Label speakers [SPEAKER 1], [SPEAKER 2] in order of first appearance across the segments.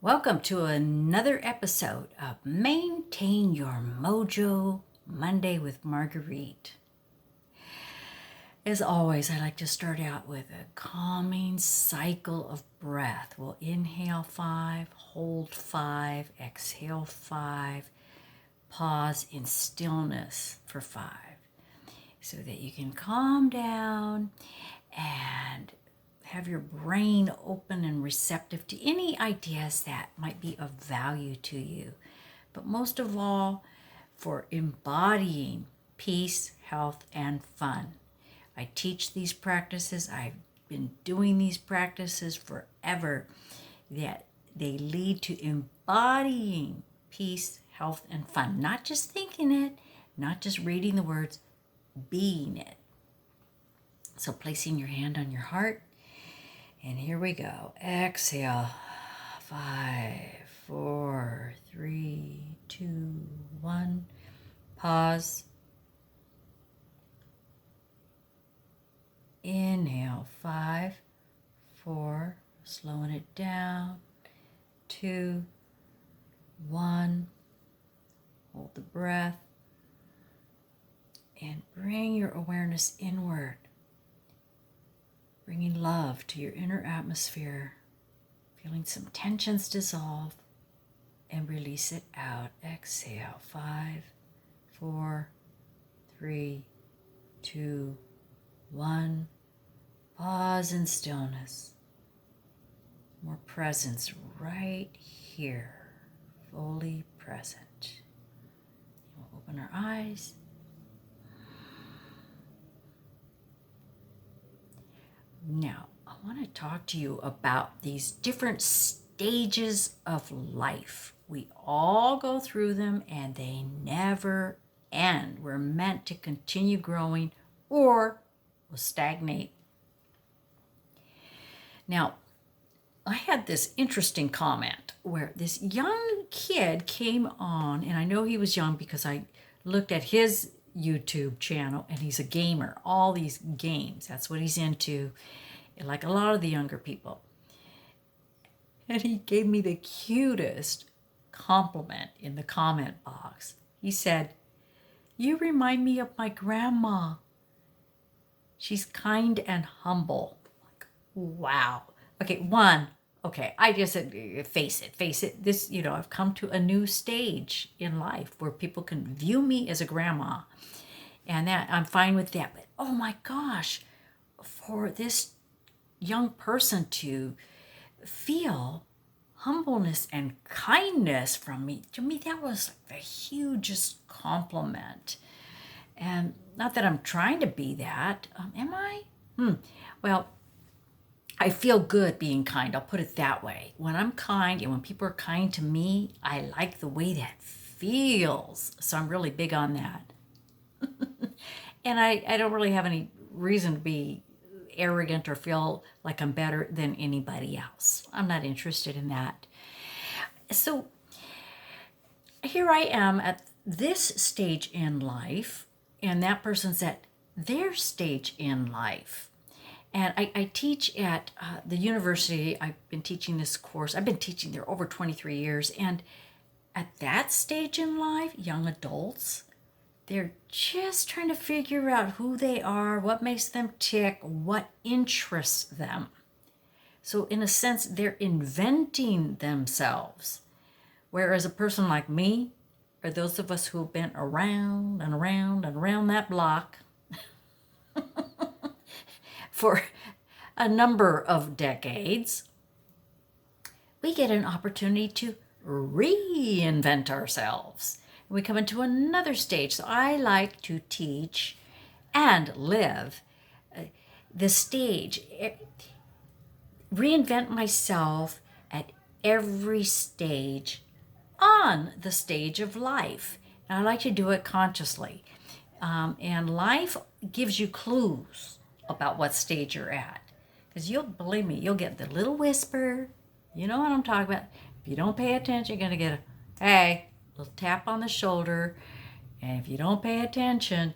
[SPEAKER 1] Welcome to another episode of Maintain Your Mojo Monday with Marguerite. As always, I like to start out with a calming cycle of breath. We'll inhale 5, hold 5, exhale 5, pause in stillness for 5 so that you can calm down and have your brain open and receptive to any ideas that might be of value to you. But most of all, for embodying peace, health, and fun. I teach these practices. I've been doing these practices forever. That they lead to embodying peace, health, and fun. Not just thinking it, not just reading the words, being it. So placing your hand on your heart. And here we go. Exhale. 5, 4, 3, 2, 1. Pause. Inhale. 5, 4. Slowing it down. 2, 1. Hold the breath. And bring your awareness inward. Bringing love to your inner atmosphere, feeling some tensions dissolve, and release it out. Exhale. 5, 4, 3, 2, 1. Pause in stillness. More presence right here, fully present. We'll open our eyes. Now, I want to talk to you about these different stages of life. We all go through them and they never end. We're meant to continue growing or we'll stagnate. Now, I had this interesting comment where this young kid came on, and I know he was young because I looked at his YouTube channel, and he's a gamer, all these games. That's what he's into, like a lot of the younger people. And he gave me the cutest compliment in the comment box. He said, "You remind me of my grandma. She's kind and humble." Like, wow. Okay, I just said, face it. This, I've come to a new stage in life where people can view me as a grandma. And that I'm fine with that. But oh my gosh, for this young person to feel humbleness and kindness from me, to me, that was like the hugest compliment. And not that I'm trying to be that. Am I? Well, I feel good being kind. I'll put it that way. When I'm kind and when people are kind to me, I like the way that feels. So I'm really big on that. And I don't really have any reason to be arrogant or feel like I'm better than anybody else. I'm not interested in that. So here I am at this stage in life, and that person's at their stage in life. And I teach at the university. I've been teaching this course. I've been teaching there over 23 years. And at that stage in life, young adults, they're just trying to figure out who they are, what makes them tick, what interests them. So in a sense, they're inventing themselves. Whereas a person like me, or those of us who have been around and around and around that block for a number of decades, we get an opportunity to reinvent ourselves. We come into another stage. So I like to teach and live the stage, reinvent myself at every stage on the stage of life. And I like to do it consciously. And life gives you clues about what stage you're at. Because believe me, you'll get the little whisper. You know what I'm talking about. If you don't pay attention, you're going to get a, hey, little tap on the shoulder. And if you don't pay attention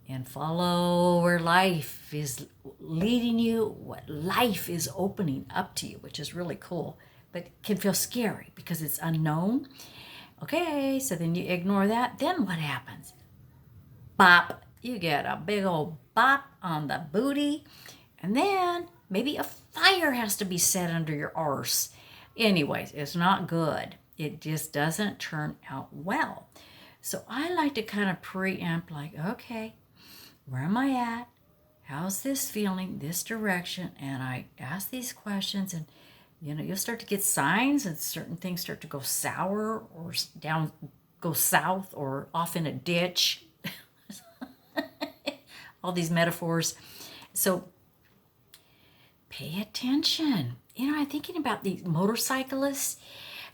[SPEAKER 1] and follow where life is leading you, what life is opening up to you, which is really cool. but it can feel scary because it's unknown. Okay, so then you ignore that. Then what happens? Bop. You get a big old bop on the booty. And then maybe a fire has to be set under your arse. Anyways, it's not good. It just doesn't turn out well. So I like to kind of preempt, like, okay, where am I at? How's this feeling, this direction? And I ask these questions, and you'll start to get signs, and certain things start to go sour or down, go south or off in a ditch. All these metaphors. So pay attention. I'm thinking about these motorcyclists.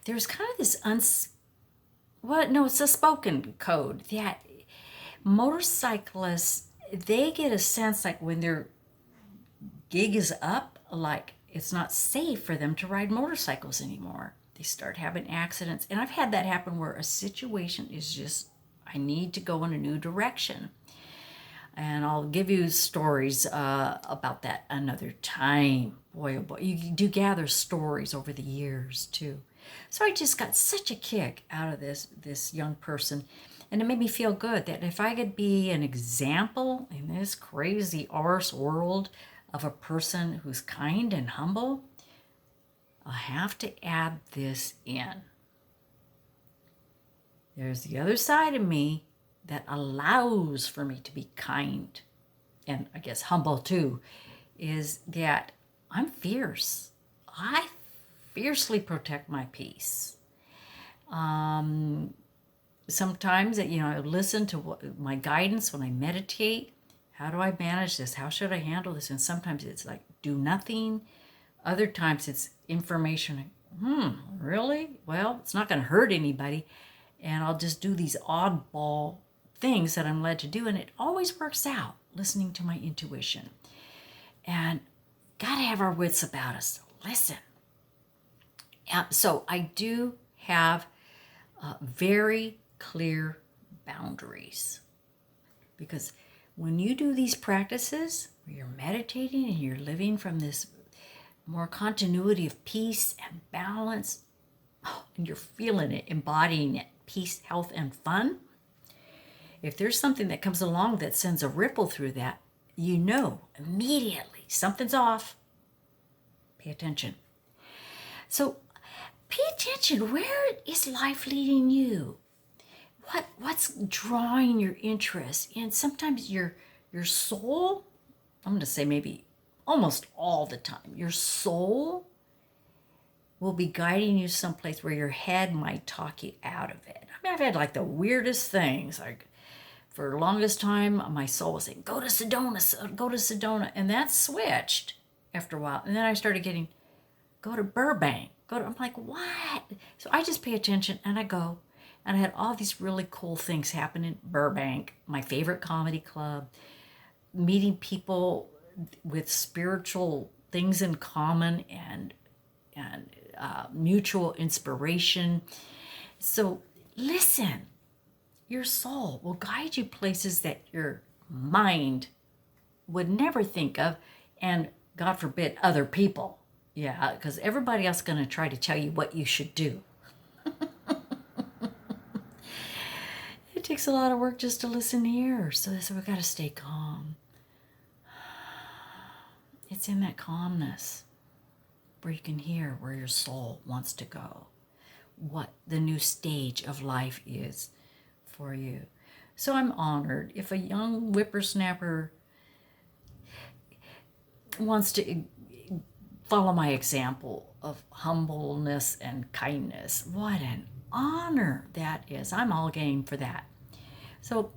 [SPEAKER 1] There's kind of this it's a spoken code that motorcyclists, they get a sense like when their gig is up, like it's not safe for them to ride motorcycles anymore. They start having accidents. And I've had that happen where a situation is just, I need to go in a new direction. And I'll give you stories about that another time. Boy, oh boy, you do gather stories over the years too. So I just got such a kick out of this young person. And it made me feel good that if I could be an example in this crazy arse world of a person who's kind and humble, I have to add this in. There's the other side of me that allows for me to be kind and I guess humble too, is that I'm fierce. I fiercely protect my peace. Sometimes, I listen to my guidance when I meditate. How do I manage this? How should I handle this? And sometimes it's like, do nothing. Other times it's information. Really? Well, it's not going to hurt anybody. And I'll just do these oddball things that I'm led to do. And it always works out, listening to my intuition. And got to have our wits about us. Listen. So I do have very clear boundaries. Because when you do these practices, where you're meditating and you're living from this more continuity of peace and balance, and you're feeling it, embodying it, peace, health, and fun, if there's something that comes along that sends a ripple through that, immediately something's off. Pay attention. So pay attention. Where is life leading you? What's drawing your interest? And sometimes your soul, I'm going to say maybe almost all the time, your soul will be guiding you someplace where your head might talk you out of it. I mean, I've had like the weirdest things. Like for the longest time, my soul was saying, go to Sedona. And that switched after a while. And then I started getting, go to Burbank. I'm like, what? So I just pay attention and I go. And I had all these really cool things happen in Burbank, my favorite comedy club, meeting people with spiritual things in common and mutual inspiration. So listen, your soul will guide you places that your mind would never think of, and God forbid, other people. Yeah, because everybody else is going to try to tell you what you should do. It takes a lot of work just to listen here. So we've got to stay calm. It's in that calmness where you can hear where your soul wants to go, what the new stage of life is for you. So I'm honored if a young whippersnapper wants to follow my example of humbleness and kindness. What an honor that is. I'm all game for that. So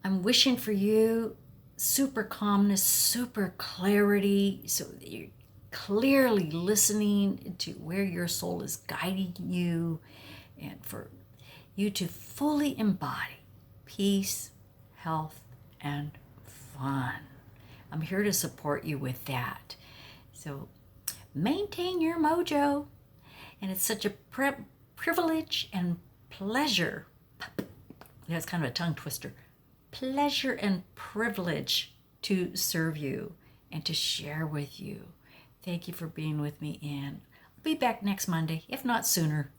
[SPEAKER 1] I'm wishing for you super calmness, super clarity, so that you're clearly listening to where your soul is guiding you, and for you to fully embody peace, health, and fun. I'm here to support you with that. So maintain your mojo. And it's such a privilege and pleasure. That's kind of a tongue twister. Pleasure and privilege to serve you and to share with you. Thank you for being with me, and I'll be back next Monday, if not sooner.